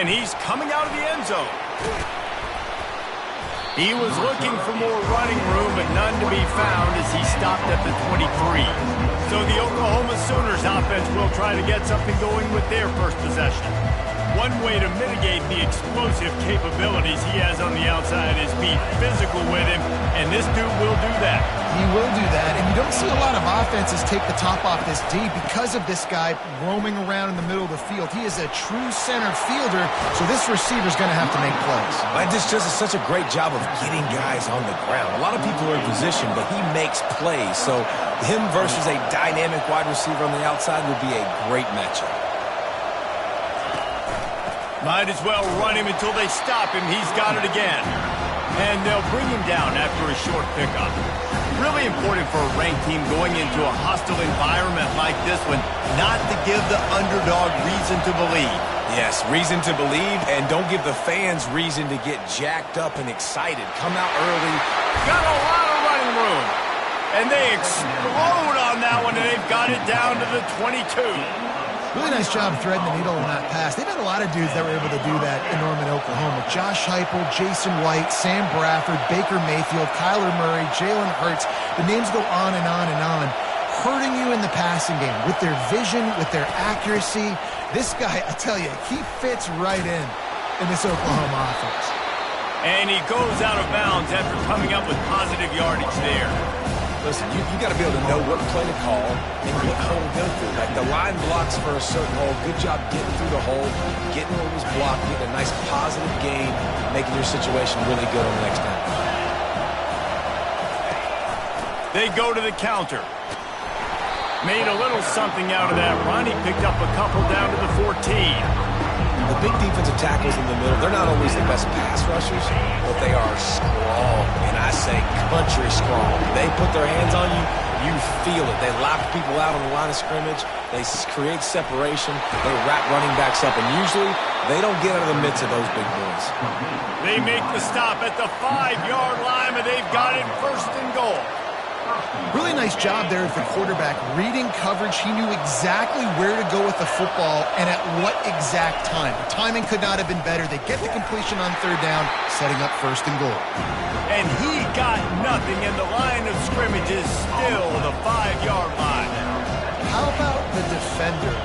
and he's coming out of the end zone. He was looking for more running room, but none to be found as he stopped at the 23. So the Oklahoma Sooners offense will try to get something going with their first possession. One way to mitigate the explosive capabilities he has on the outside is be physical with him, and this dude will do that. He will do that, and you don't see a lot of offenses take the top off this D because of this guy roaming around in the middle of the field. He is a true center fielder, so this receiver's going to have to make plays. And this does such a great job of getting guys on the ground. A lot of people are in position, but he makes plays, so him versus a dynamic wide receiver on the outside would be a great matchup. Might as well run him until they stop him. He's got it again. And they'll bring him down after a short pickup. Really important for a ranked team going into a hostile environment like this one not to give the underdog reason to believe. Yes, reason to believe, and don't give the fans reason to get jacked up and excited. Come out early. Got a lot of running room. And they explode on that one, and they've got it down to the 22. Really nice job threading the needle on that pass. They've had a lot of dudes that were able to do that in Norman, Oklahoma. Josh Heupel, Jason White, Sam Bradford, Baker Mayfield, Kyler Murray, Jalen Hurts. The names go on and on and on, hurting you in the passing game with their vision, with their accuracy. This guy, I tell you, he fits right in this Oklahoma offense. And he goes out of bounds after coming up with positive yardage there. Listen, you got to be able to know what play to call and what hole to go through. Like the line blocks for a certain hole. Good job getting through the hole, getting what was blocked, getting a nice positive gain, making your situation really good on the next down. They go to the counter. Made a little something out of that run. He picked up a couple down to the 14. The big defensive tackles in the middle, they're not always the best pass rushers, but they are strong, and I say country strong. They put their hands on you, you feel it. They lock people out on the line of scrimmage. They create separation. They wrap running backs up, and usually they don't get out of the midst of those big boys. They make the stop at the 5-yard line, and they've got it first and goal. Really nice job there with the quarterback. Reading coverage, he knew exactly where to go with the football and at what exact time. The timing could not have been better. They get the completion on third down, setting up first and goal. And he got nothing, and the line of scrimmage is still the 5-yard line. How about the defender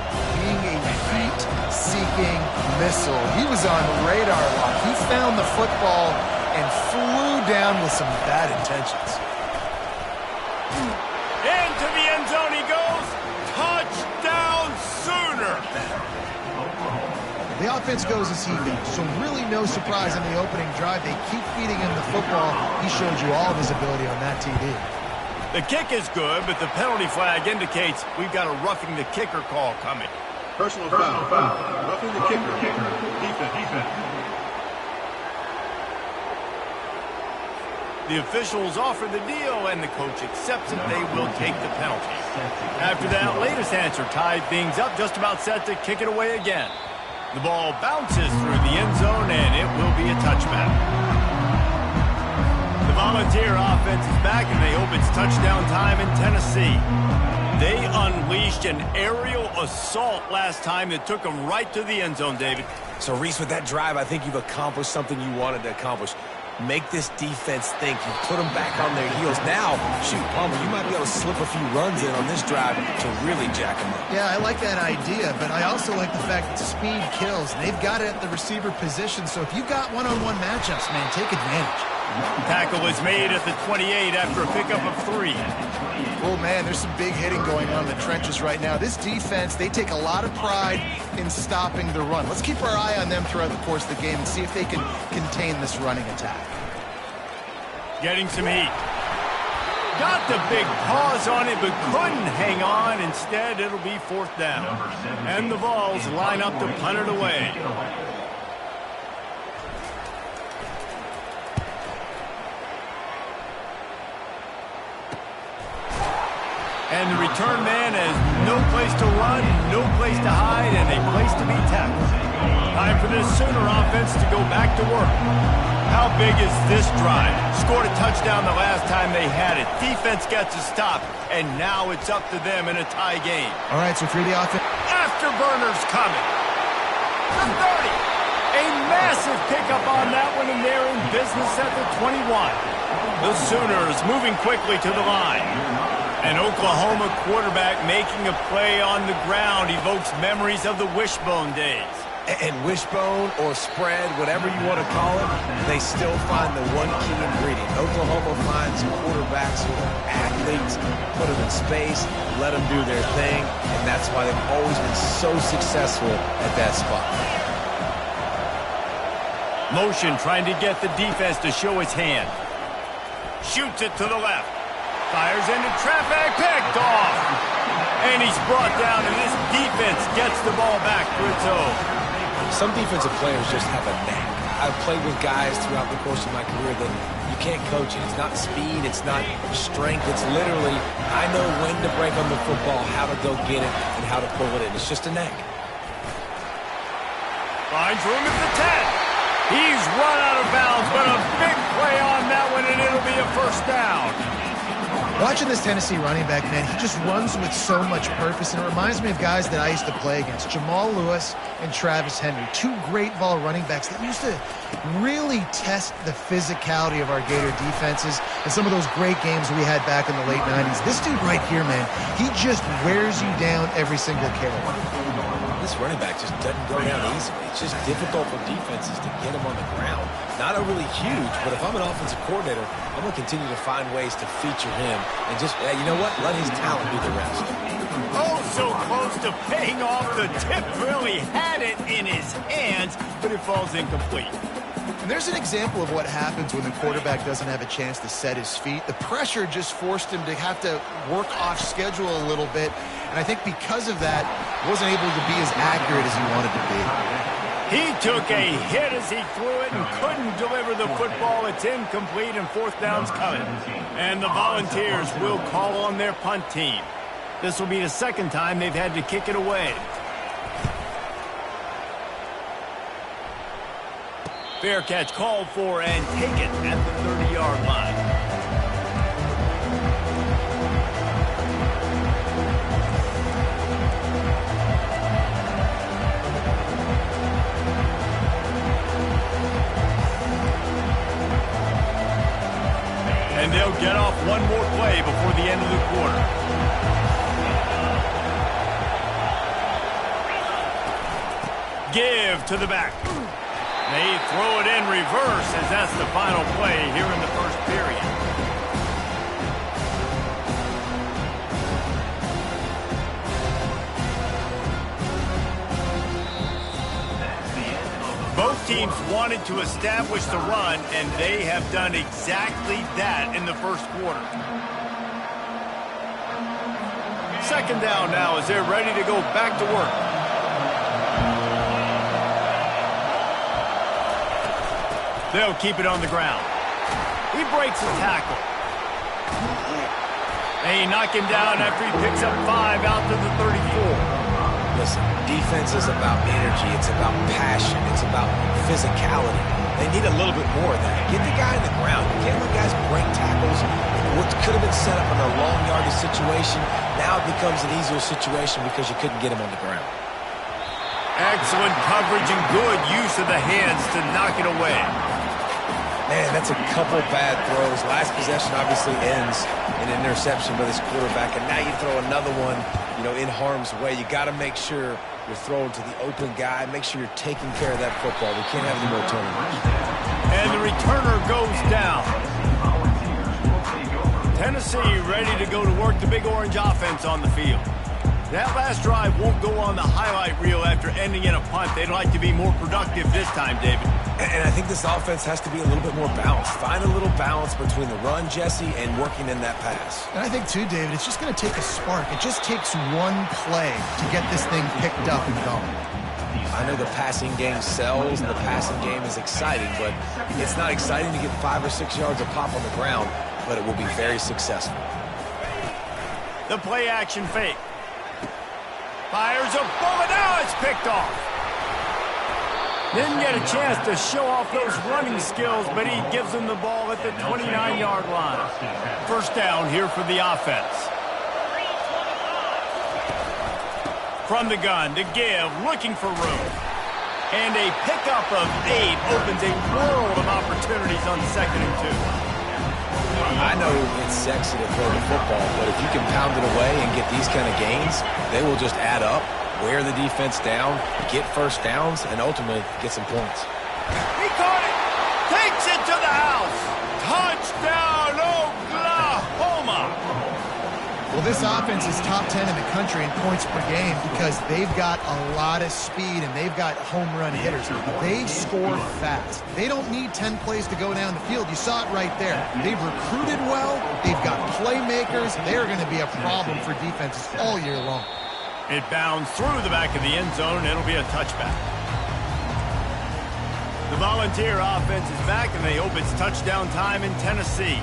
being a heat-seeking missile? He was on radar lock. He found the football and flew down with some bad intentions. Into the end zone he goes. Touchdown, Sooner. The offense goes as he goes, so really no surprise in the opening drive. They keep feeding him the football. He showed you all of his ability on that TD. The kick is good, but the penalty flag indicates we've got a roughing the kicker call coming. Personal foul. Roughing the kicker. Defense. The officials offer the deal, and the coach accepts it. They will take the penalty. After that latest answer tied things up, just about set to kick it away again. The ball bounces through the end zone, and it will be a touchback. The Volunteer offense is back, and they hope it's touchdown time in Tennessee. They unleashed an aerial assault last time that took them right to the end zone, David. So, Reese, with that drive, I think you've accomplished something you wanted to accomplish. Make this defense think. You put them back on their heels. Now, shoot, Palmer, you might be able to slip a few runs in on this drive to really jack them up. Yeah, I like that idea, but I also like the fact that speed kills. They've got it at the receiver position, so if you've got one-on-one matchups, man, take advantage. Tackle is made at the 28 after a pickup of 3. Oh, man, there's some big hitting going on in the trenches right now. This defense, they take a lot of pride in stopping the run. Let's keep our eye on them throughout the course of the game and see if they can contain this running attack. Getting some heat. Got the big pause on it, but couldn't hang on. Instead, it'll be 4th down. And the Vols line up to punt it away. And the return man has no place to run, no place to hide, and a place to be tackled. Time for this Sooner offense to go back to work. How big is this drive? Scored a touchdown the last time they had it. Defense gets a stop, and now it's up to them in a tie game. All right, so for the offense. Afterburners coming. The 30. A massive pickup on that one, and they're in business at the 21. The Sooners moving quickly to the line. An Oklahoma quarterback making a play on the ground evokes memories of the wishbone days. And wishbone or spread, whatever you want to call it, they still find the one key ingredient. Oklahoma finds quarterbacks who are athletes, put them in space, let them do their thing, and that's why they've always been so successful at that spot. Motion trying to get the defense to show its hand. Shoots it to the left. Fires into traffic, picked off. And he's brought down, and this defense gets the ball back for its own. Some defensive players just have a knack. I've played with guys throughout the course of my career that you can't coach it. It's not speed, it's not strength. It's literally, I know when to break on the football, how to go get it, and how to pull it in. It's just a knack. Finds room at the 10. He's run out of bounds, but a big play on that one, and it'll be a first down. Watching this Tennessee running back, man, he just runs with so much purpose, and it reminds me of guys that I used to play against, Jamal Lewis and Travis Henry, two great ball running backs that used to really test the physicality of our Gator defenses and some of those great games we had back in the late 90s. This dude right here, man, he just wears you down every single carry. This running back just doesn't go down easily. It's just difficult for defenses to get him on the ground. Not overly huge, but if I'm an offensive coordinator, I'm going to continue to find ways to feature him and just, you know what, let his talent do the rest. Oh, so close to paying off. The tip really had it in his hands, but it falls incomplete. And there's an example of what happens when the quarterback doesn't have a chance to set his feet. The pressure just forced him to have to work off schedule a little bit. And I think because of that, wasn't able to be as accurate as he wanted to be. He took a hit as he threw it and couldn't deliver the football. It's incomplete and fourth down's coming. And the Volunteers will call on their punt team. This will be the second time they've had to kick it away. Fair catch called for and taken at the 30-yard line. And they'll get off one more play before the end of the quarter. Give to the back. They throw it in reverse as that's the final play here in the first period. Both teams wanted to establish the run, and they have done exactly that in the first quarter. Second down now as they're ready to go back to work. They'll keep it on the ground. He breaks a tackle. They knock him down after he picks up 5 out to the 34. Listen, defense is about energy. It's about passion. It's about physicality. They need a little bit more of that. Get the guy in the ground. You can't let guys break tackles. What could have been set up in a long yardage situation, now it becomes an easier situation because you couldn't get him on the ground. Excellent coverage and good use of the hands to knock it away. Man, that's a couple bad throws. Last possession obviously ends in an interception by this quarterback, and now you throw another one, in harm's way. You got to make sure you're throwing to the open guy. Make sure you're taking care of that football. We can't have any more turnovers. And the returner goes down. Tennessee ready to go to work the Big Orange offense on the field. That last drive won't go on the highlight reel after ending in a punt. They'd like to be more productive this time, David. And I think this offense has to be a little bit more balanced. Find a little balance between the run, Jesse, and working in that pass. And I think, too, David, it's just going to take a spark. It just takes one play to get this thing picked up and going. I know the passing game sells and the passing game is exciting, but it's not exciting to get 5 or 6 yards of pop on the ground, but it will be very successful. The play action fake. Fires a bullet. Now it's picked off. Didn't get a chance to show off those running skills, but he gives them the ball at the 29-yard line. First down here for the offense. From the gun to give, looking for room. And a pickup of 8 opens a world of opportunities on 2nd and 2. I know it's sexy to throw the football, but if you can pound it away and get these kind of gains, they will just add up, wear the defense down, get first downs, and ultimately get some points. He caught it! Takes it to the house! Touchdown, Oklahoma! Well, this offense is top 10 in the country in points per game because they've got a lot of speed and they've got home run hitters. They score fast. They don't need 10 plays to go down the field. You saw it right there. They've recruited well. They've got playmakers. They're going to be a problem for defenses all year long. It bounds through the back of the end zone. It'll be a touchback. The Volunteer offense is back, and they hope it's touchdown time in Tennessee.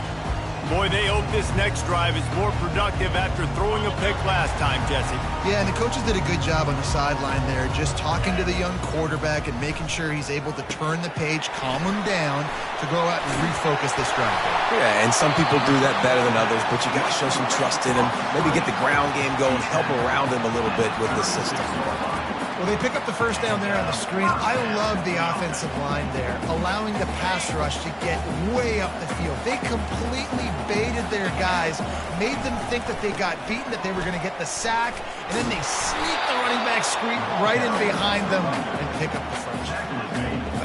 Boy, they hope this next drive is more productive after throwing a pick last time, Jesse. Yeah, and the coaches did a good job on the sideline there, just talking to the young quarterback and making sure he's able to turn the page, calm him down, to go out and refocus this drive. Yeah, and some people do that better than others, but you got to show some trust in him. Maybe get the ground game going, help around him a little bit with the system. Well, they pick up the first down there on the screen. I love the offensive line there, allowing the pass rush to get way up the field. They completely baited their guys, made them think that they got beaten, that they were going to get the sack, and then they sneak the running back screen right in behind them and pick up the first.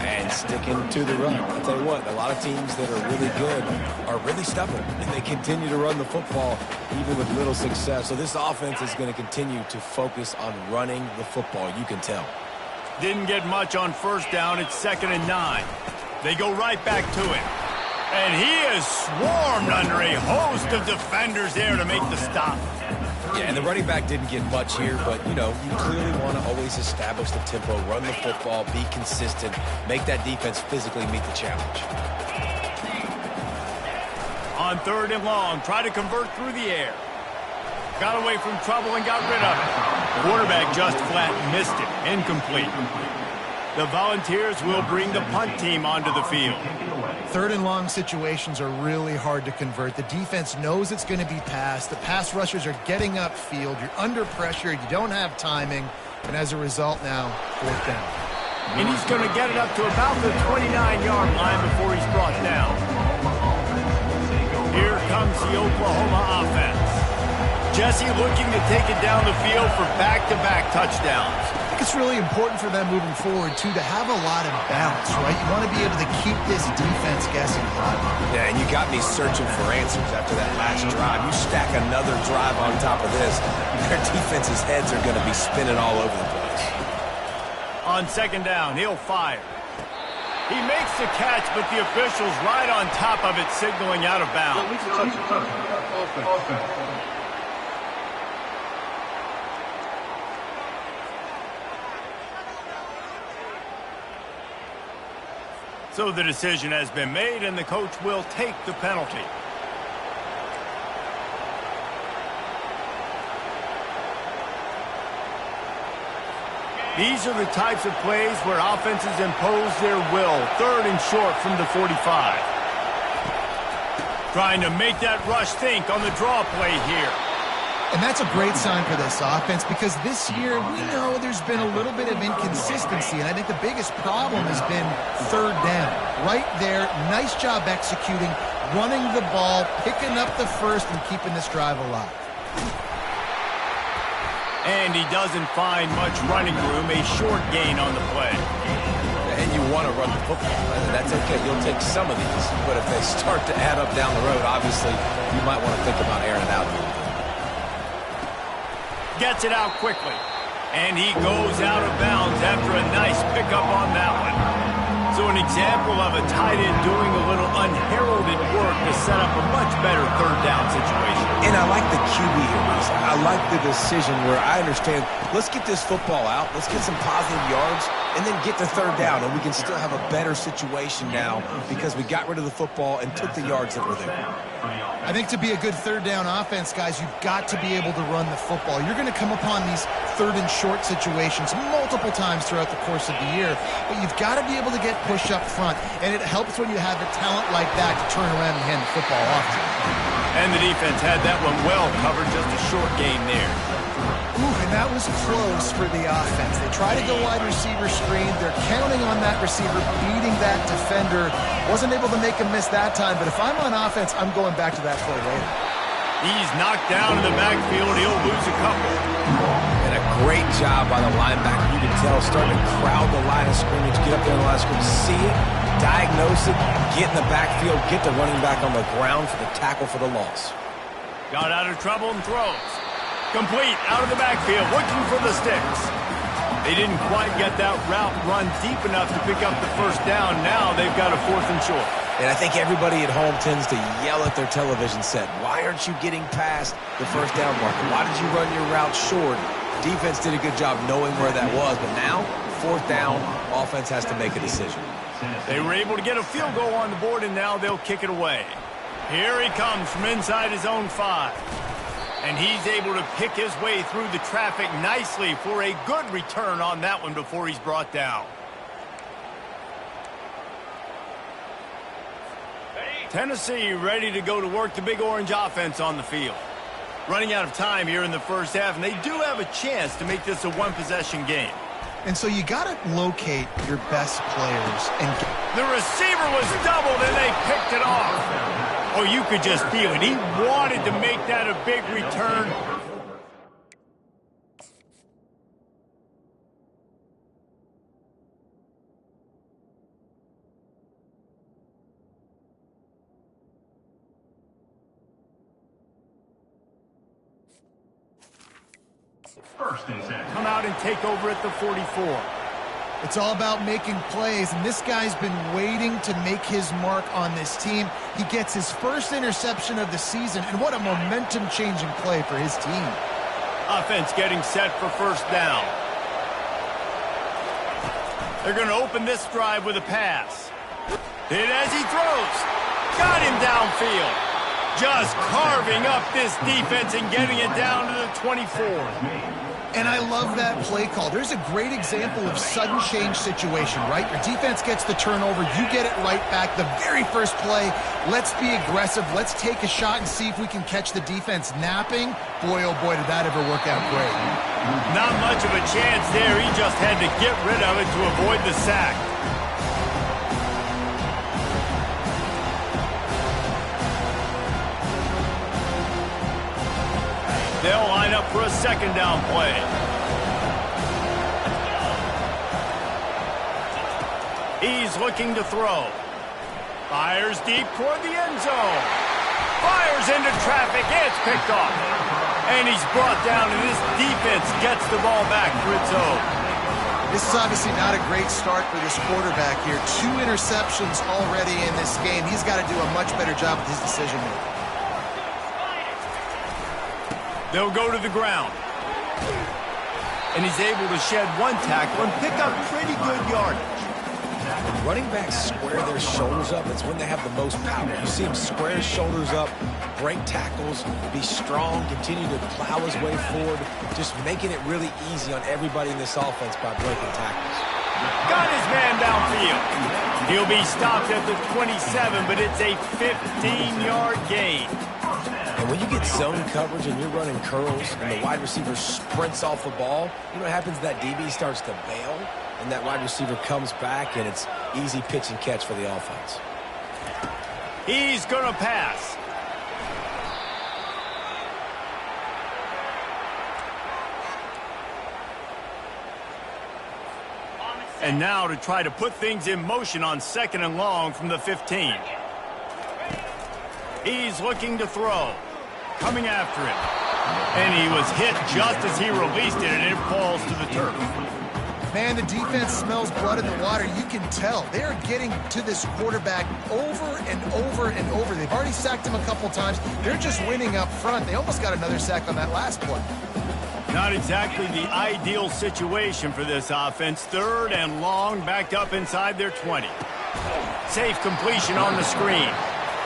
And sticking to the run. I'll tell you what, a lot of teams that are really good are really stubborn, and they continue to run the football even with little success. So this offense is going to continue to focus on running the football. You can tell. Didn't get much on first down. It's 2nd and 9. They go right back to him. And he is swarmed under a host of defenders there to make the stop. Yeah, and the running back didn't get much here, but, you know, you clearly want to always establish the tempo, run the football, be consistent, make that defense physically meet the challenge. On 3rd and long, try to convert through the air. Got away from trouble and got rid of it. Quarterback just flat missed it. Incomplete. The Volunteers will bring the punt team onto the field. 3rd and long situations are really hard to convert. The defense knows it's going to be passed. The pass rushers are getting upfield. You're under pressure. You don't have timing. And as a result now, 4th down. And he's going to get it up to about the 29-yard line before he's brought down. Here comes the Oklahoma offense. Jesse looking to take it down the field for back-to-back touchdowns. I think it's really important for them moving forward, too, to have a lot of balance, right? You want to be able to keep this defense guessing. Yeah, and you got me searching for answers after that last drive. You stack another drive on top of this, their defense's heads are going to be spinning all over the place. On 2nd down, he'll fire. He makes the catch, but the official's right on top of it, signaling out of bounds. So the decision has been made, and the coach will take the penalty. These are the types of plays where offenses impose their will. 3rd and short from the 45. Trying to make that rush think on the draw play here. And that's a great sign for this offense because this year we know there's been a little bit of inconsistency, and I think the biggest problem has been 3rd down. Right there, nice job executing, running the ball, picking up the first, and keeping this drive alive. And he doesn't find much running room, a short gain on the play. And you want to run the football. That's okay. You'll take some of these. But if they start to add up down the road, obviously, you might want to think about airing it out a little bit. Gets it out quickly. And he goes out of bounds after a nice pickup on that one. So an example of a tight end doing a little unheralded work to set up a much better 3rd down situation. And I like the QB here, Reese. I like the decision where I understand, let's get this football out, let's get some positive yards, and then get the 3rd down, and we can still have a better situation now because we got rid of the football and took the yards that were there. for the offense. I think to be a good third down offense, guys, you've got to be able to run the football. You're going to come upon these third and short situations multiple times throughout the course of the year, but you've got to be able to get push up front, and it helps when you have a talent like that to turn around and hand the football off to. And the defense had that one well covered, just a short gain there. Ooh, and that was close for the offense. They try to go wide receiver screen. They're counting on that receiver beating that defender. Wasn't able to make him miss that time, but if I'm on offense, I'm going back to that play later. He's knocked down in the backfield. He'll lose a couple. And a great job by the linebacker. You can tell, starting to crowd the line of scrimmage, get up there in the line of scrimmage, see it, diagnose it, get in the backfield, get the running back on the ground for the tackle for the loss. Got out of trouble and throws. Complete out of the backfield, looking for the sticks. They didn't quite get that route run deep enough to pick up the first down. Now they've got a 4th and short. And I think everybody at home tends to yell at their television set. Why aren't you getting past the first down marker? Why did you run your route short? Defense did a good job knowing where that was, but now, 4th down, offense has to make a decision. They were able to get a field goal on the board, and now they'll kick it away. Here he comes from inside his own 5. And he's able to pick his way through the traffic nicely for a good return on that one before he's brought down. Tennessee ready to go to work the Big Orange offense on the field. Running out of time here in the first half, and they do have a chance to make this a one-possession game. And so you got to locate your best players. And the receiver was doubled, and they picked it off. Oh, you could just feel it. He wanted to make that a big return. First and 10. Come out and take over at the 44. it's all about making plays, and this guy's been waiting to make his mark on this team. He gets his first interception of the season, and what a momentum-changing play for his team. Offense getting set for first down. They're going to open this drive with a pass. Hit as he throws. Got him downfield. Just carving up this defense and getting it down to the 24. And I love that play call. There's a great example of sudden change situation, right? Your defense gets the turnover. You get it right back. The very first play, let's be aggressive. Let's take a shot and see if we can catch the defense napping. Boy, oh boy, did that ever work out great. Not much of a chance there. He just had to get rid of it to avoid the sack. They'll line up for a second down play. He's looking to throw. Fires deep toward the end zone. Fires into traffic. It's picked off. And he's brought down, and this defense gets the ball back for its own. This is obviously not a great start for this quarterback here. 2 interceptions already in this game. He's got to do a much better job with his decision-making. They'll go to the ground. And he's able to shed 1 tackle and pick up pretty good yardage. When running backs square their shoulders up, it's when they have the most power. You see him square his shoulders up, break tackles, be strong, continue to plow his way forward, just making it really easy on everybody in this offense by breaking tackles. Got his man downfield. He'll be stopped at the 27, but it's a 15-yard gain. And when you get zone coverage and you're running curls and the wide receiver sprints off the ball, you know what happens? That DB starts to bail, and that wide receiver comes back, and it's easy pitch and catch for the offense. He's going to pass. And now to try to put things in motion on 2nd and long from the 15. He's looking to throw. Coming after him. And he was hit just as he released it, and it falls to the turf. Man, the defense smells blood in the water. You can tell. They're getting to this quarterback over and over and over. They've already sacked him a couple times. They're just winning up front. They almost got another sack on that last play. Not exactly the ideal situation for this offense. 3rd and long, backed up inside their 20. Safe completion on the screen.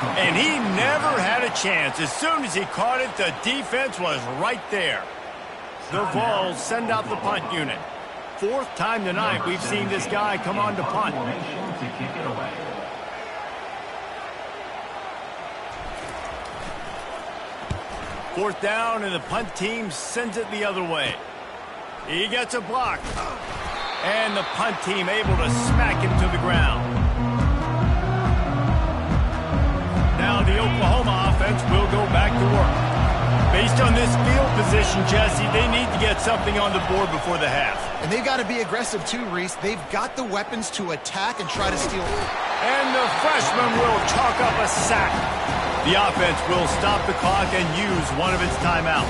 And he never had a chance. As soon as he caught it, the defense was right there. The Vols send out the punt unit. Fourth time tonight we've seen this guy come on to punt. Fourth down, and the punt team sends it the other way. He gets a block. And the punt team able to smack him to the ground. Now the Oklahoma offense will go back to work. Based on this field position, Jesse, they need to get something on the board before the half. And they've got to be aggressive too, Reese. They've got the weapons to attack and try to steal. And the freshman will chalk up a sack. The offense will stop the clock and use one of its timeouts.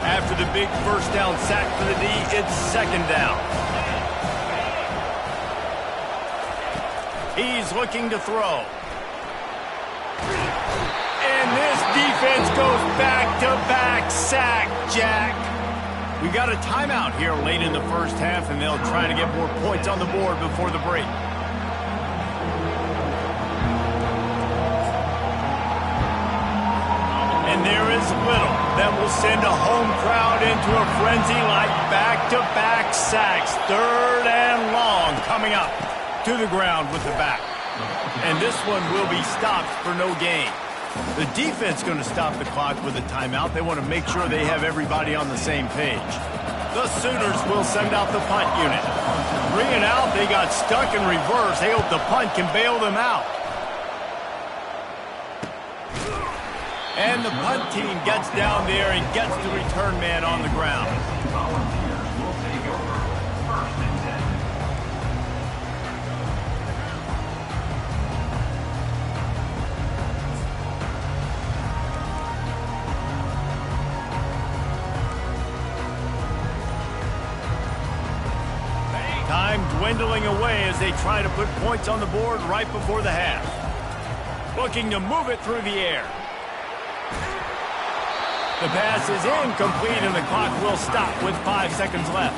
After the big first down sack for the D, it's second down. He's looking to throw. And this defense goes back-to-back sack, Jack. We got a timeout here late in the first half, and they'll try to get more points on the board before the break. And there is little that will send a home crowd into a frenzy like back-to-back sacks. Third and long coming up to the ground with the back. And this one will be stopped for no gain. The defense going to stop the clock with a timeout. They want to make sure they have everybody on the same page. The Sooners will send out the punt unit. Bringing out, they got stuck in reverse. They hope the punt can bail them out. And the punt team gets down there and gets the return man on the ground. Time dwindling away as they try to put points on the board right before the half. Looking to move it through the air. The pass is incomplete, and the clock will stop with 5 seconds left.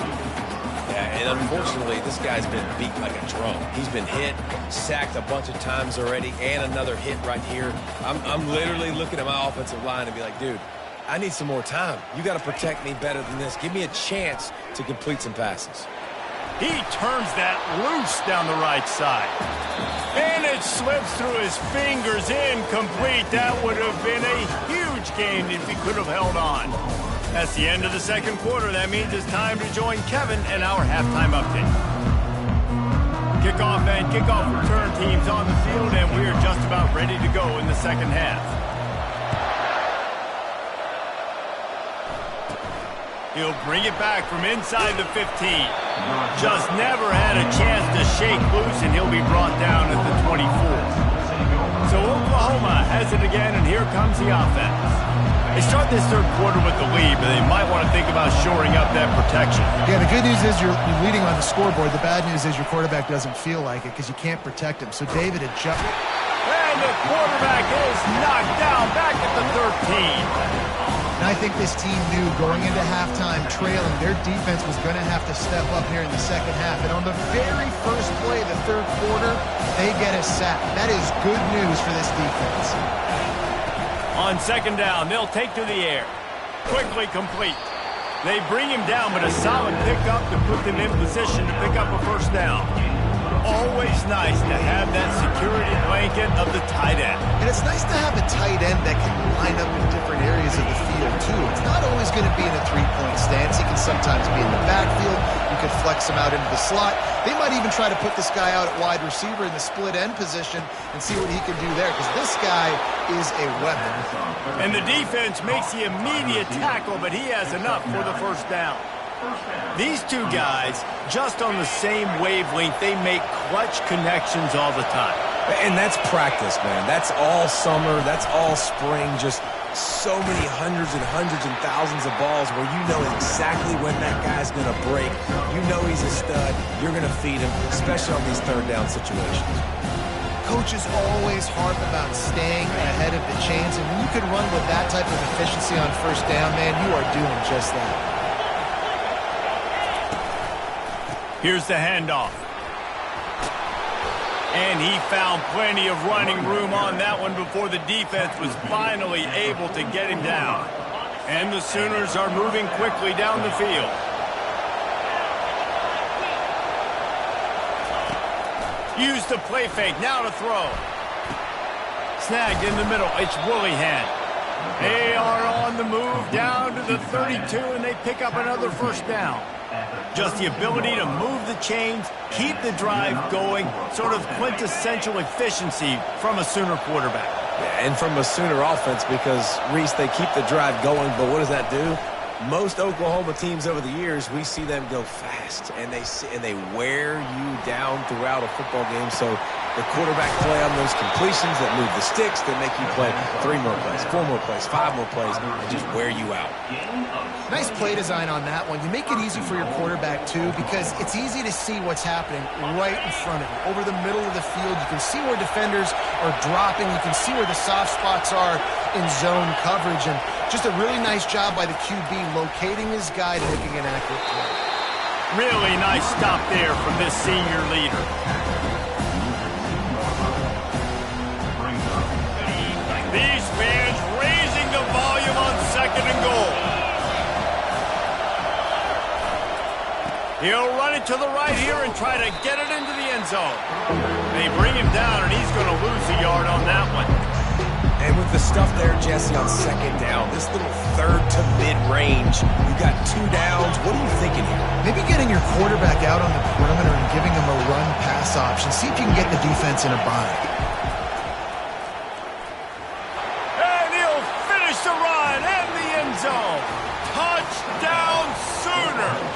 Yeah, and unfortunately, this guy's been beat like a drum. He's been hit, sacked a bunch of times already, and another hit right here. I'm literally looking at my offensive line and be like, dude, I need some more time. You got to protect me better than this. Give me a chance to complete some passes. He turns that loose down the right side. And it slips through his fingers, incomplete. That would have been a huge gain if he could have held on. That's the end of the second quarter. That means it's time to join Kevin and our halftime update. Kickoff and kickoff return teams on the field, and we are just about ready to go in the second half. He'll bring it back from inside the 15. Just never had a chance to shake loose, and he'll be brought down at the 24. So Oklahoma has it again, and here comes the offense. They start this third quarter with the lead, but they might want to think about shoring up that protection. Yeah, the good news is you're leading on the scoreboard. The bad news is your quarterback doesn't feel like it because you can't protect him. So David adjusts. And the quarterback is knocked down back at the 13. And I think this team knew going into halftime trailing, their defense was going to have to step up here in the second half. And on the very first play of the third quarter, they get a sack. That is good news for this defense. On second down, they'll take to the air. Quickly complete. They bring him down, but a solid pickup to put them in position to pick up a first down. Always nice to have that security blanket of the tight end. And it's nice to have a tight end that can line up in different areas of the field, too. It's not always going to be in a three-point stance. He can sometimes be in the backfield. You could flex him out into the slot. They might even try to put this guy out at wide receiver in the split end position and see what he can do there, because this guy is a weapon. And the defense makes the immediate tackle, but he has enough for the first down. These two guys, just on the same wavelength, they make clutch connections all the time. And that's practice, man. That's all summer. That's all spring. Just so many hundreds and thousands of balls where you know exactly when that guy's going to break. You know he's a stud. You're going to feed him, especially on these third down situations. Coaches always harp about staying ahead of the chains, and when you can run with that type of efficiency on first down, man, you are doing just that. Here's the handoff. And he found plenty of running room on that one before the defense was finally able to get him down. And the Sooners are moving quickly down the field. Use the play fake, now to throw. Snagged in the middle, it's Willihan. They are on the move down to the 32, and they pick up another first down. Just the ability to move the chains, keep the drive going, sort of quintessential efficiency from a Sooner quarterback. Yeah, and from a Sooner offense because, Reese, they keep the drive going, but what does that do? Most Oklahoma teams over the years, we see them go fast, and they wear you down throughout a football game. So the quarterback play on those completions that move the sticks, that make you play 3 more plays, 4 more plays, 5 more plays, and just wear you out. Nice play design on that one. You make it easy for your quarterback, too, because it's easy to see what's happening right in front of you. Over the middle of the field, you can see where defenders are dropping. You can see where the soft spots are in zone coverage. And just a really nice job by the QB locating his guy and making an accurate play. Really nice stop there from this senior leader. These fans raising the volume on 2nd and goal. He'll run it to the right here and try to get it into the end zone. They bring him down, and he's going to lose a yard on that one. And with the stuff there, Jesse, on 2nd down, this little 3rd to mid-range, you got 2 downs. What are you thinking here? Maybe getting your quarterback out on the perimeter and giving him a run-pass option. See if you can get the defense in a bind. And he'll finish the run and the end zone. Touchdown Sooners!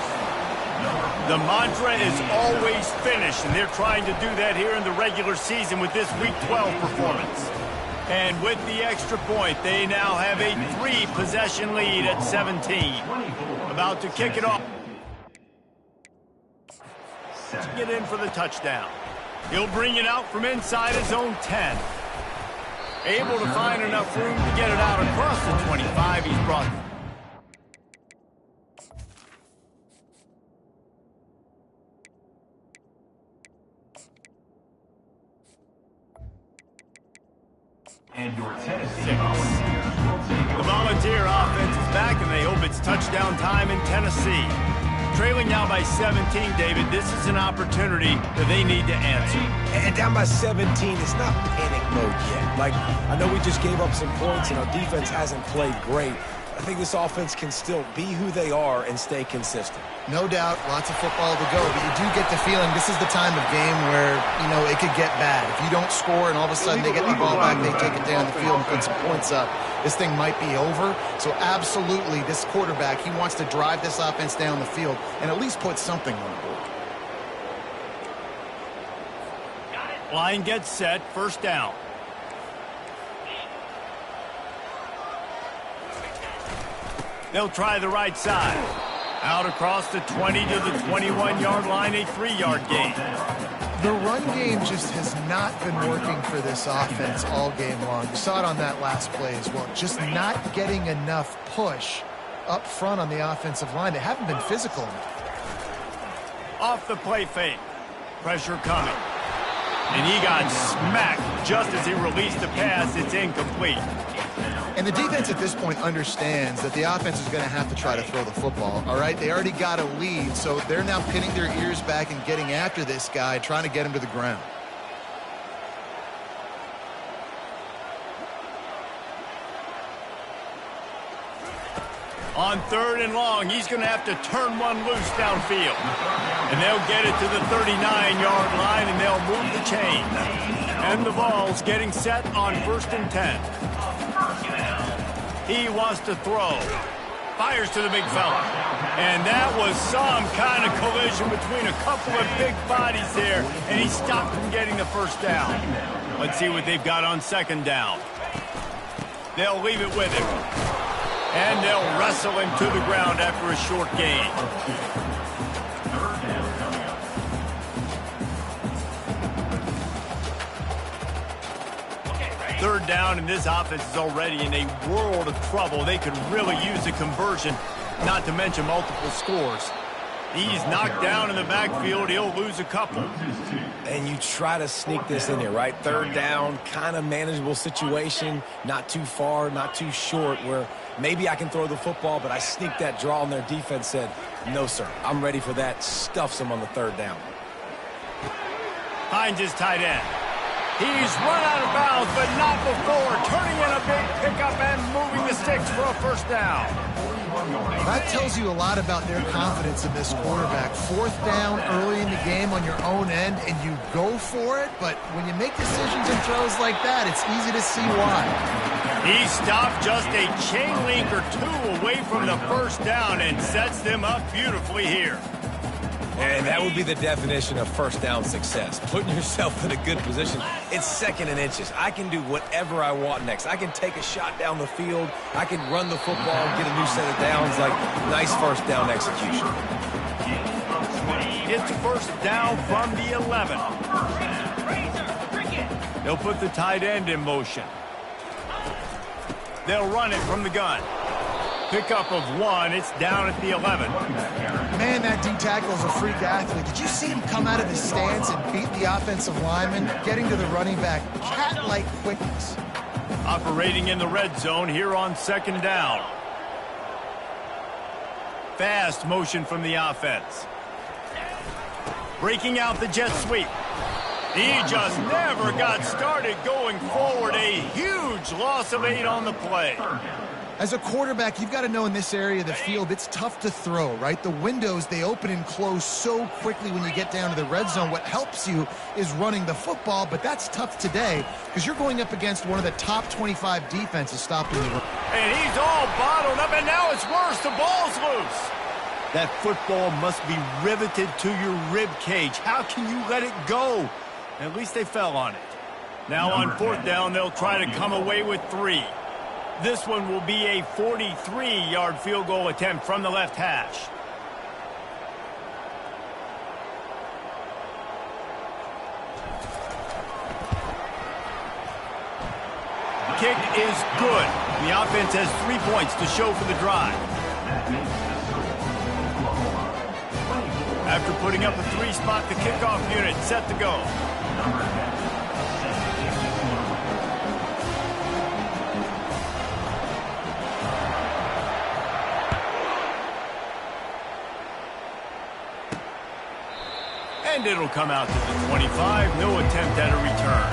The mantra is always finish, and they're trying to do that here in the regular season with this Week 12 performance. And with the extra point, they now have a 3-possession lead at 17. About to kick it off. To get in for the touchdown. He'll bring it out from inside his own 10. Able to find enough room to get it out across the 25. He's brought it. And your Tennessee 6. The Volunteer offense is back, and they hope it's touchdown time in Tennessee. Trailing now by 17, David, this is an opportunity that they need to answer. And down by 17, it's not panic mode yet. Like, I know we just gave up some points, and our defense hasn't played great. I think this offense can still be who they are and stay consistent. No doubt, lots of football to go, but you do get the feeling this is the time of game where, it could get bad. If you don't score and all of a sudden they get the ball back, they take it down the field and put some points up, this thing might be over. So absolutely, this quarterback, he wants to drive this offense down the field and at least put something on the board. Line gets set, first down. They'll try the right side. Out across the 20 to the 21-yard line, a 3-yard gain. The run game just has not been working for this offense all game long. You saw it on that last play as well. Just not getting enough push up front on the offensive line. They haven't been physical enough. Off the play fake. Pressure coming. And he got smacked just as he released the pass. It's incomplete. And the defense at this point understands that the offense is going to have to try to throw the football, all right? They already got a lead, so they're now pinning their ears back and getting after this guy, trying to get him to the ground. On 3rd and long, he's going to have to turn one loose downfield. And they'll get it to the 39-yard line, and they'll move the chain. And the ball's getting set on 1st and 10. He wants to throw. Fires to the big fella. And that was some kind of collision between a couple of big bodies there, and he stopped from getting the first down. Let's see what they've got on 2nd down. They'll leave it with him. And they'll wrestle him to the ground after a short gain. Third down, and this offense is already in a world of trouble. They could really use a conversion, not to mention multiple scores. He's knocked down in the backfield. He'll lose a couple. And you try to sneak this in here, right? Third down, kind of manageable situation. Not too far, not too short, where maybe I can throw the football, but I sneak that draw and their defense said, no, sir, I'm ready for that. Stuffs him on the third down. Hines is tight end. He's run out of bounds, but not before turning in a big pickup and moving the sticks for a first down. That tells you a lot about their confidence in this quarterback. Fourth down early in the game on your own end, and you go for it, but when you make decisions and throws like that, it's easy to see why. He stopped just a chain link or two away from the first down and sets them up beautifully here. And that would be the definition of first down success. Putting yourself in a good position. It's second and inches. I can do whatever I want next. I can take a shot down the field. I can run the football, get a new set of downs. Like, nice first down execution. It's first down from the 11. They'll put the tight end in motion. They'll run it from the gun. Pickup of 1. It's down at the 11. Man, that D-tackle is a freak athlete. Did you see him come out of his stance and beat the offensive lineman, getting to the running back? Cat-like quickness. Operating in the red zone here on second down. Fast motion from the offense. Breaking out the jet sweep. He just never got started going forward. A huge loss of 8 on the play. As a quarterback, you've got to know in this area of the field, it's tough to throw, right? The windows, they open and close so quickly when you get down to the red zone. What helps you is running the football, but that's tough today because you're going up against one of the top 25 defenses stopping the run. And he's all bottled up, and now it's worse. The ball's loose. That football must be riveted to your rib cage. How can you let it go? At least they fell on it. Now on fourth down, they'll try to come away with 3. This one will be a 43-yard field goal attempt from the left hash. Kick is good. The offense has 3 points to show for the drive. After putting up a 3-spot, the kickoff unit set to go. And it'll come out to the 25. No attempt at a return.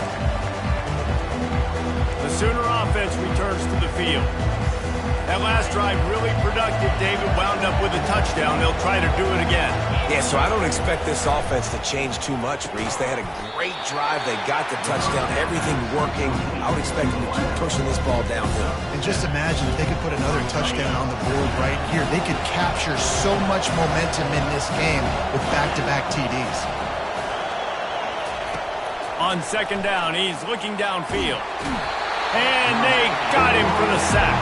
The Sooner offense returns to the field. That last drive really productive. David wound up with a touchdown. They'll try to do it again. Yeah, so I don't expect this offense to change too much, Reese. They had a great drive. They got the touchdown. Everything working. I would expect them to keep pushing this ball downhill. And just imagine if they could put another touchdown on the board right here. They could capture so much momentum in this game with back-to-back TDs. On second down, he's looking downfield. And they got him for the sack.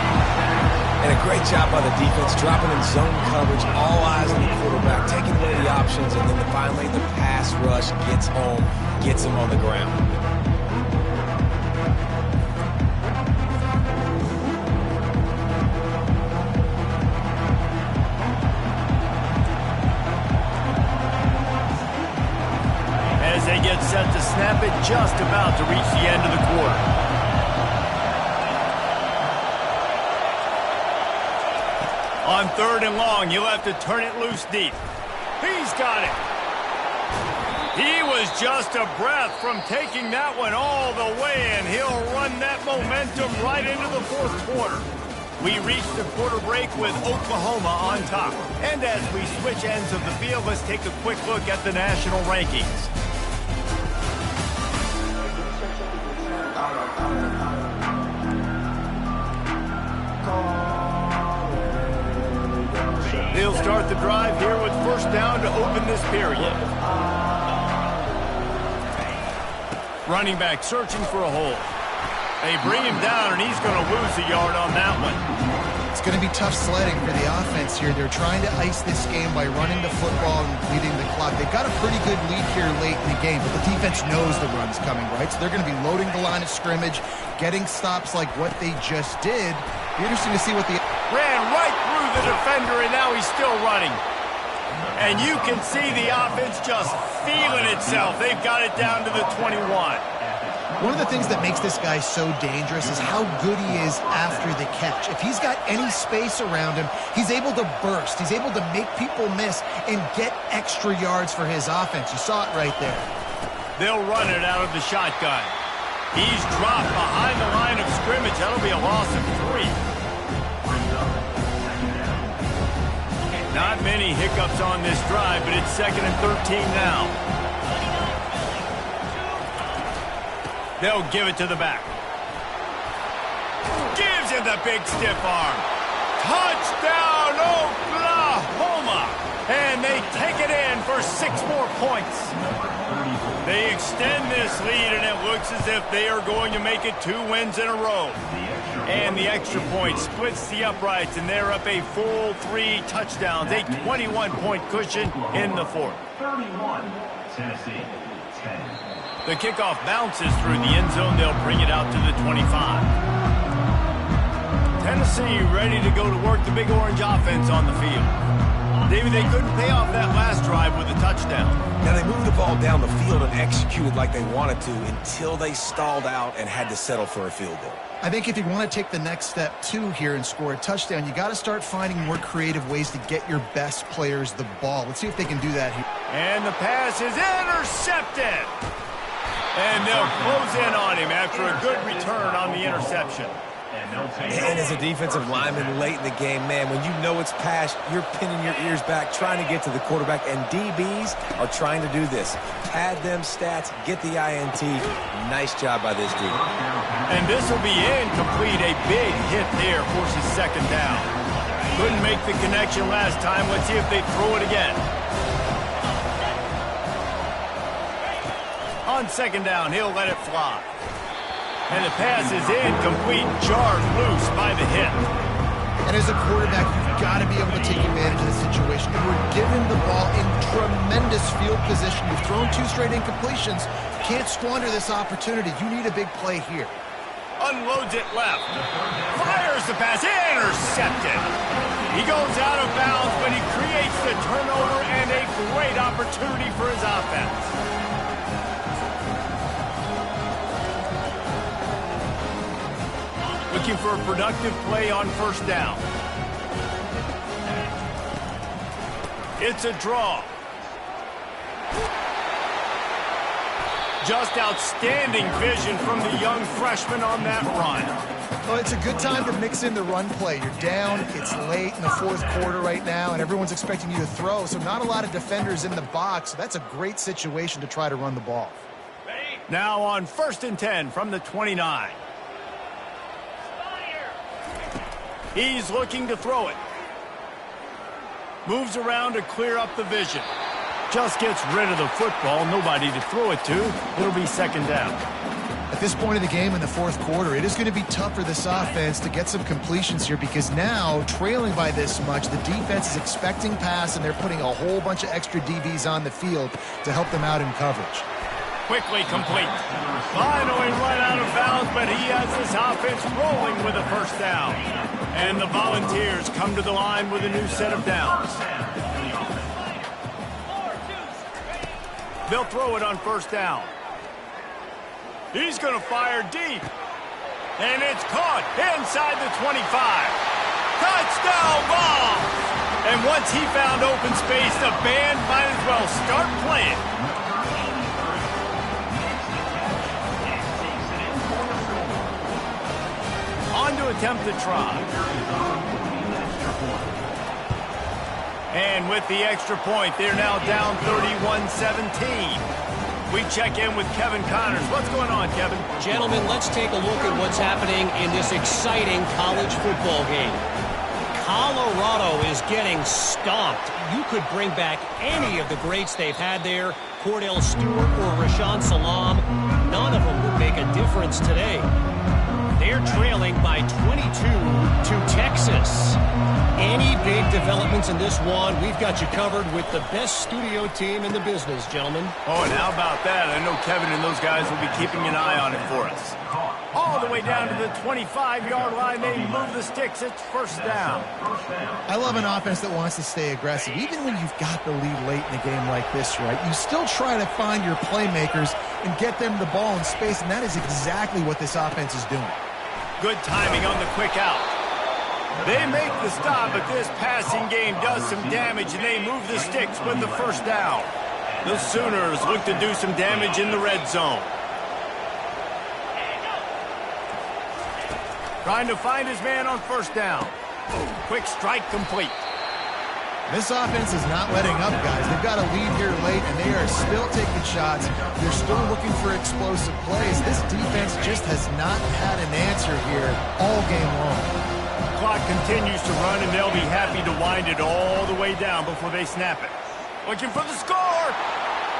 And a great job by the defense, dropping in zone coverage, all eyes on the quarterback, taking away the options, and then finally the pass rush gets home, gets him on the ground. As they get set to snap it, just about to reach the end of the quarter. On third and long, you'll have to turn it loose deep. He's got it. He was just a breath from taking that one all the way, and he'll run that momentum right into the fourth quarter. We reach the quarter break with Oklahoma on top. And as we switch ends of the field, let's take a quick look at the national rankings. They'll start the drive here with first down to open this period. Running back searching for a hole. They bring him down, and he's going to lose a yard on that one. It's going to be tough sledding for the offense here. They're trying to ice this game by running the football and leading the clock. They've got a pretty good lead here late in the game, but the defense knows the run's coming, right? So they're going to be loading the line of scrimmage, getting stops like what they just did. Be interesting to see what the... Ran right through the defender, and now he's still running. And you can see the offense just feeling itself. They've got it down to the 21. One of the things that makes this guy so dangerous is how good he is after the catch. If he's got any space around him, he's able to burst. He's able to make people miss and get extra yards for his offense. You saw it right there. They'll run it out of the shotgun. He's dropped behind the line of scrimmage. That'll be a loss of 3. Not many hiccups on this drive, but it's 2nd and 13 now. They'll give it to the back. Gives him the big stiff arm. Touchdown, Oklahoma! And they take it in for 6 more points. They extend this lead, and it looks as if they are going to make it 2 wins in a row. And the extra point splits the uprights, and they're up a full 3 touchdowns, a 21-point cushion in the 4th. 31, Tennessee, 10. The kickoff bounces through the end zone. They'll bring it out to the 25. Tennessee ready to go to work the Big Orange offense on the field. David, they couldn't pay off that last drive with a touchdown. Now, they moved the ball down the field and executed like they wanted to until they stalled out and had to settle for a field goal. I think if you want to take the next step, too, here and score a touchdown, you got to start finding more creative ways to get your best players the ball. Let's see if they can do that here. And the pass is intercepted. And they'll close in on him after a good return on the interception. And as a defensive lineman late in the game, man, when you know it's passed, you're pinning your ears back, trying to get to the quarterback, and DBs are trying to do this. Pad them stats, get the INT. Nice job by this dude. And this will be incomplete. A big hit there forces 2nd down. Couldn't make the connection last time. Let's see if they throw it again. On 2nd down, he'll let it fly. And the pass is incomplete, jarred loose by the hit. And as a quarterback, you've got to be able to take advantage of the situation. You were given the ball in tremendous field position. You've thrown 2 straight incompletions. You can't squander this opportunity. You need a big play here. Unloads it left. Fires the pass, intercepted. He goes out of bounds, but he creates the turnover and a great opportunity for his offense. Looking for a productive play on 1st down. It's a draw. Just outstanding vision from the young freshman on that run. Well, it's a good time to mix in the run play. You're down, it's late in the 4th quarter right now, and everyone's expecting you to throw, so not a lot of defenders in the box. So that's a great situation to try to run the ball. Now on 1st and 10 from the 29. He's looking to throw it. Moves around to clear up the vision. Just gets rid of the football. Nobody to throw it to. It'll be 2nd down. At this point of the game in the 4th quarter, it is going to be tough for this offense to get some completions here because now, trailing by this much, the defense is expecting pass, and they're putting a whole bunch of extra DBs on the field to help them out in coverage. Quickly complete. Finally run out of bounds, but he has this offense rolling with a 1st down. And the Volunteers come to the line with a new set of downs. They'll throw it on 1st down. He's going to fire deep. And it's caught inside the 25. Touchdown ball! And once he found open space, the band might as well start playing. On to attempt the try. And with the extra point, they're now down 31-17. We check in with Kevin Connors. What's going on, Kevin? Gentlemen, let's take a look at what's happening in this exciting college football game. Colorado is getting stomped. You could bring back any of the greats they've had there, Cordell Stewart or Rashaan Salaam. None of them would make a difference today. They're trailing by 22 to Texas. Any big developments in this one, we've got you covered with the best studio team in the business, gentlemen. Oh, and how about that? I know Kevin and those guys will be keeping an eye on it for us. All the way down to the 25-yard line. They move the sticks. It's first down. I love an offense that wants to stay aggressive. Even when you've got the lead late in a game like this, right, you still try to find your playmakers and get them the ball in space, and that is exactly what this offense is doing. Good timing on the quick out. They make the stop, but this passing game does some damage, and they move the sticks with the first down. The Sooners look to do some damage in the red zone. Trying to find his man on first down. Quick strike complete. This offense is not letting up, guys. They've got a lead here late, and they are still taking shots. They're still looking for explosive plays. This defense just has not had an answer here all game long. The clock continues to run, and they'll be happy to wind it all the way down before they snap it. Looking for the score.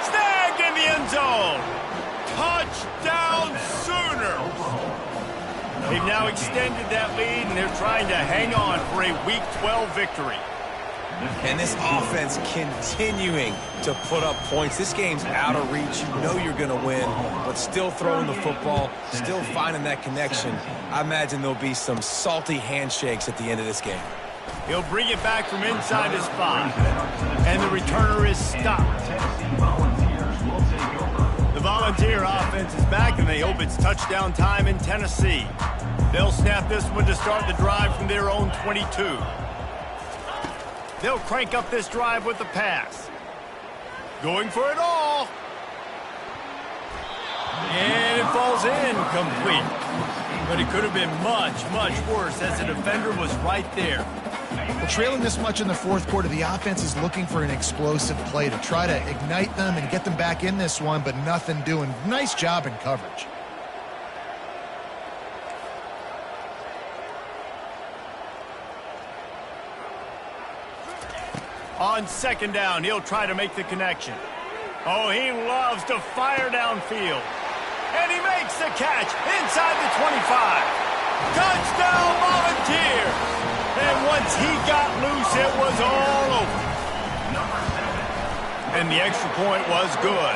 Snagged in the end zone. Touchdown Sooners. They've now extended that lead, and they're trying to hang on for a Week 12 victory. And this offense continuing to put up points. This game's out of reach. You know you're going to win, but still throwing the football, still finding that connection. I imagine there'll be some salty handshakes at the end of this game. He'll bring it back from inside his 5, and the returner is stopped. The Volunteer offense is back, and they hope it's touchdown time in Tennessee. They'll snap this one to start the drive from their own 22. They'll crank up this drive with the pass. Going for it all. And it falls in complete. But it could have been much, much worse as the defender was right there. Well, trailing this much in the fourth quarter, the offense is looking for an explosive play to try to ignite them and get them back in this one, but nothing doing. Nice job in coverage. On second down, he'll try to make the connection. Oh, he loves to fire downfield. And he makes the catch inside the 25. Touchdown Volunteers! And once he got loose, it was all over. And the extra point was good.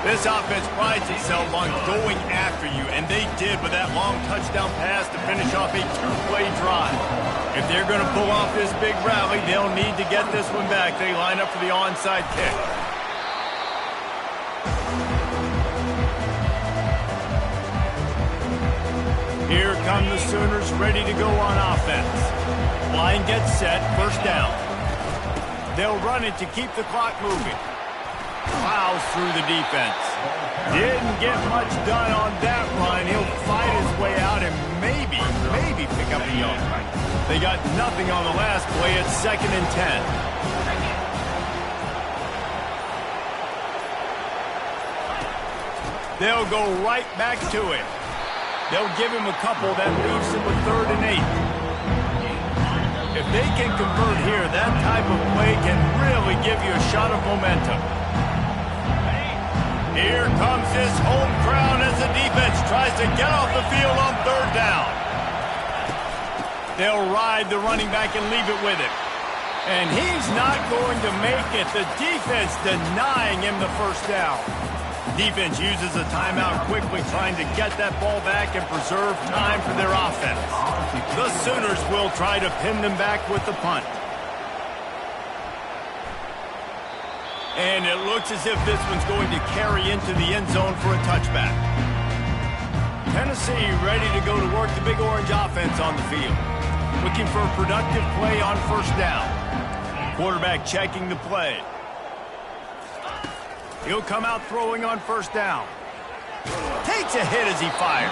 This offense prides itself on going after you, and they did with that long touchdown pass to finish off a two-play drive. If they're going to pull off this big rally, they'll need to get this one back. They line up for the onside kick. Here come the Sooners ready to go on offense. Line gets set, first down. They'll run it to keep the clock moving. Plows through the defense. Didn't get much done on that run. He'll fight his way out and maybe pick up a yard. They got nothing on the last play. It's 2nd and 10. They'll go right back to it. They'll give him a couple. That leaves him with 3rd and 8. If they can convert here, that type of play can really give you a shot of momentum. Here comes this home crowd as the defense tries to get off the field on 3rd down. They'll ride the running back and leave it with him. And he's not going to make it. The defense denying him the first down. Defense uses a timeout quickly, trying to get that ball back and preserve time for their offense. The Sooners will try to pin them back with the punt. And it looks as if this one's going to carry into the end zone for a touchback. Tennessee ready to go to work the Big Orange offense on the field. Looking for a productive play on first down. Quarterback checking the play. He'll come out throwing on first down. Takes a hit as he fires.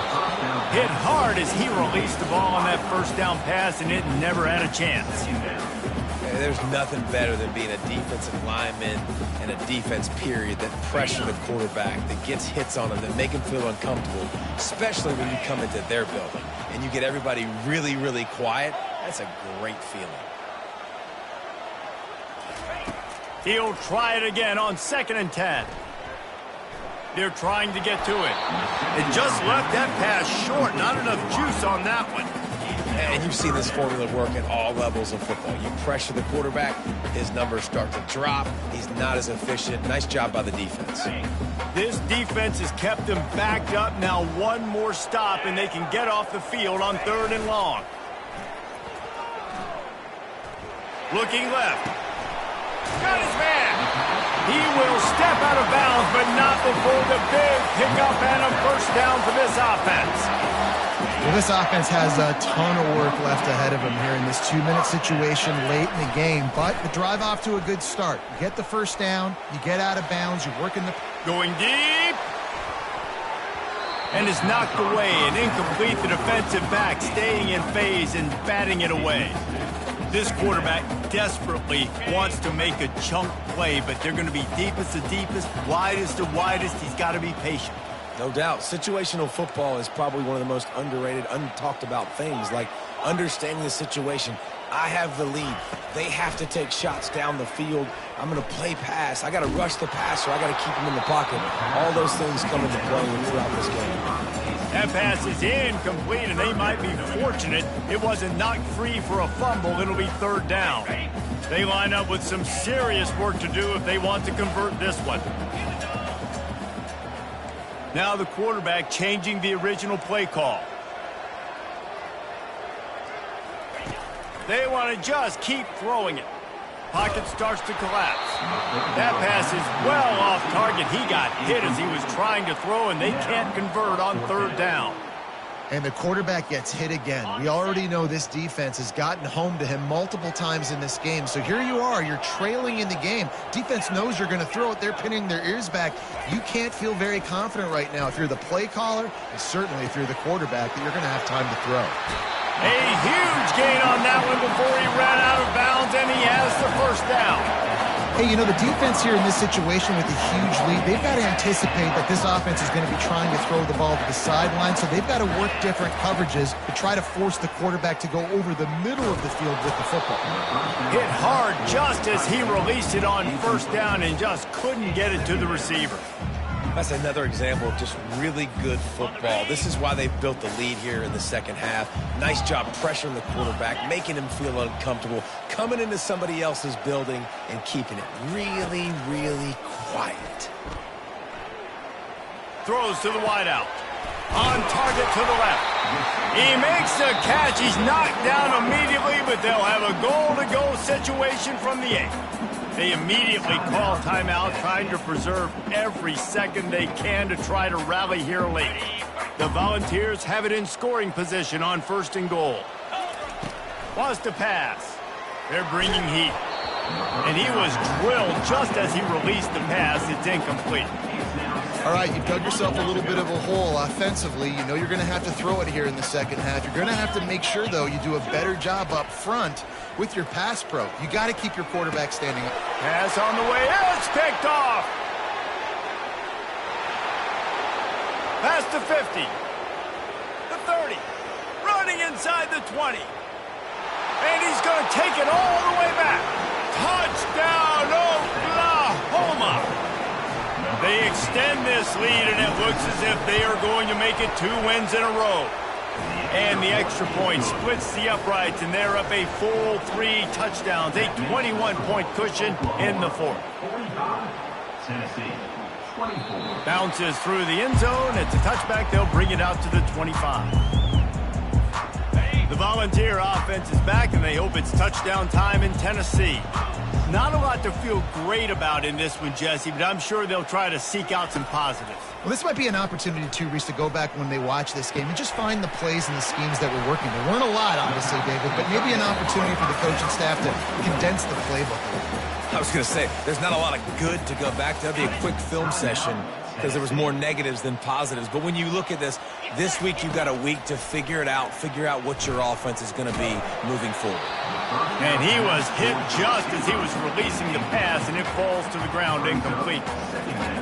Hit hard as he released the ball on that first down pass, and it never had a chance. There's nothing better than being a defensive lineman and a defense period that pressure the quarterback, that gets hits on him, that make him feel uncomfortable, especially when you come into their building and you get everybody really, really quiet. That's a great feeling. He'll try it again on 2nd and 10. They're trying to get to it. It just left that pass short. Not enough juice on that one. And you've seen this formula work at all levels of football. You pressure the quarterback, his numbers start to drop. He's not as efficient. Nice job by the defense. This defense has kept them backed up. Now one more stop, and they can get off the field on 3rd and long. Looking left. Got his man. He will step out of bounds, but not before the big pickup and a first down for this offense. Well, this offense has a ton of work left ahead of them here in this 2-minute situation late in the game, but the drive off to a good start. You get the first down, you get out of bounds, you're working the... Going deep. And is knocked away and incomplete. The defensive back staying in phase and batting it away. This quarterback desperately wants to make a chunk play, but they're going to be deepest to deepest, widest to widest. He's got to be patient. No doubt. Situational football is probably one of the most underrated, untalked about things, like understanding the situation. I have the lead. They have to take shots down the field. I'm going to play pass. I got to rush the passer. I got to keep him in the pocket. All those things come into play throughout this game. That pass is incomplete, and they might be fortunate it wasn't knocked free for a fumble. It'll be 3rd down. They line up with some serious work to do if they want to convert this one. Now the quarterback changing the original play call. They want to just keep throwing it. Pocket starts to collapse. That pass is well off target. He got hit as he was trying to throw, and they can't convert on 3rd down. And the quarterback gets hit again. We already know this defense has gotten home to him multiple times in this game. So here you are, you're trailing in the game. Defense knows you're going to throw it. They're pinning their ears back. You can't feel very confident right now if you're the play caller, and certainly if you're the quarterback, that you're going to have time to throw. A huge gain on that one before he ran out of bounds, and he has the first down. Hey, you know, the defense here in this situation with a huge lead, they've got to anticipate that this offense is going to be trying to throw the ball to the sideline, so they've got to work different coverages to try to force the quarterback to go over the middle of the field with the football. Hit hard just as he released it on 1st down and just couldn't get it to the receiver. That's another example of just really good football. This is why they've built the lead here in the second half. Nice job pressuring the quarterback, making him feel uncomfortable, coming into somebody else's building and keeping it really, really quiet. Throws to the wideout. On target to the left. He makes the catch. He's knocked down immediately, but they'll have a goal-to-go situation from the 8. They immediately call timeout, trying to preserve every second they can to try to rally here late. The Volunteers have it in scoring position on 1st and goal. Wants to pass. They're bringing heat. And he was drilled just as he released the pass. It's incomplete. All right, you've dug yourself a little bit of a hole offensively. You know you're going to have to throw it here in the second half. You're going to have to make sure, though, you do a better job up front with your pass pro. You got to keep your quarterback standing up. Pass on the way. It's picked off. Past the 50. The 30. Running inside the 20. And he's going to take it all the way back. Touchdown, Oklahoma. They extend this lead, and it looks as if they are going to make it 2 wins in a row. And the extra point splits the uprights, and they're up a full 3 touchdowns, a 21-point cushion in the 4th. Bounces through the end zone. It's a touchback. They'll bring it out to the 25. The Volunteer offense is back, and they hope it's touchdown time in Tennessee. Not a lot to feel great about in this one, Jesse, but I'm sure they'll try to seek out some positives. Well, this might be an opportunity, too, Reese, to go back when they watch this game and just find the plays and the schemes that were working. There weren't a lot, obviously, David, but maybe an opportunity for the coaching staff to condense the playbook a little bit. I was going to say, there's not a lot of good to go back to. That'd be a quick film session because there was more negatives than positives. But when you look at this week you've got a week to figure it out, figure out what your offense is going to be moving forward. And he was hit just as he was releasing the pass, and it falls to the ground incomplete.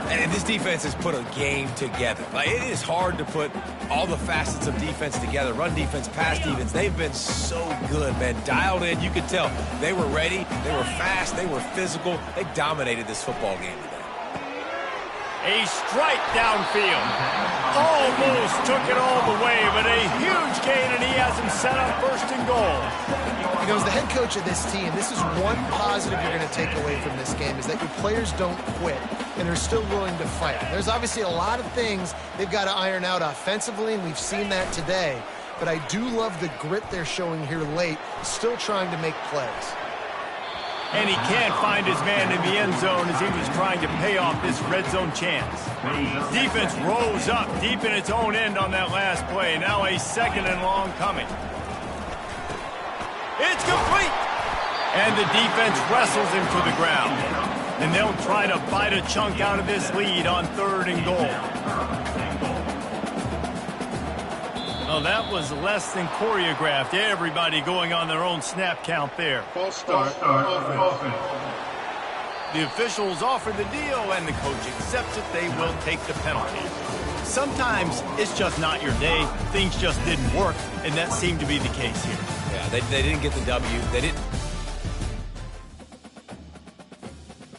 And this defense has put a game together. Like, it is hard to put all the facets of defense together. Run defense, pass defense. They've been so good, man. Dialed in. You could tell they were ready. They were fast. They were physical. They dominated this football game today. A strike downfield. Almost took it all the way, but a huge gain, and he has him set up first and goal. You know, as the head coach of this team, this is one positive you're going to take away from this game, is that your players don't quit, and they're still willing to fight. There's obviously a lot of things they've got to iron out offensively, and we've seen that today. But I do love the grit they're showing here late, still trying to make plays. And he can't find his man in the end zone as he was trying to pay off this red zone chance. Defense rose up deep in its own end on that last play. Now a second and long coming. It's complete! And the defense wrestles him to the ground. And they'll try to bite a chunk out of this lead on 3rd and goal. Oh, that was less than choreographed. Everybody going on their own snap count there. False start. Offense. The officials offer the deal, and the coach accepts it. They will take the penalty. Sometimes it's just not your day. Things just didn't work, and that seemed to be the case here. Yeah, they didn't get the W. They didn't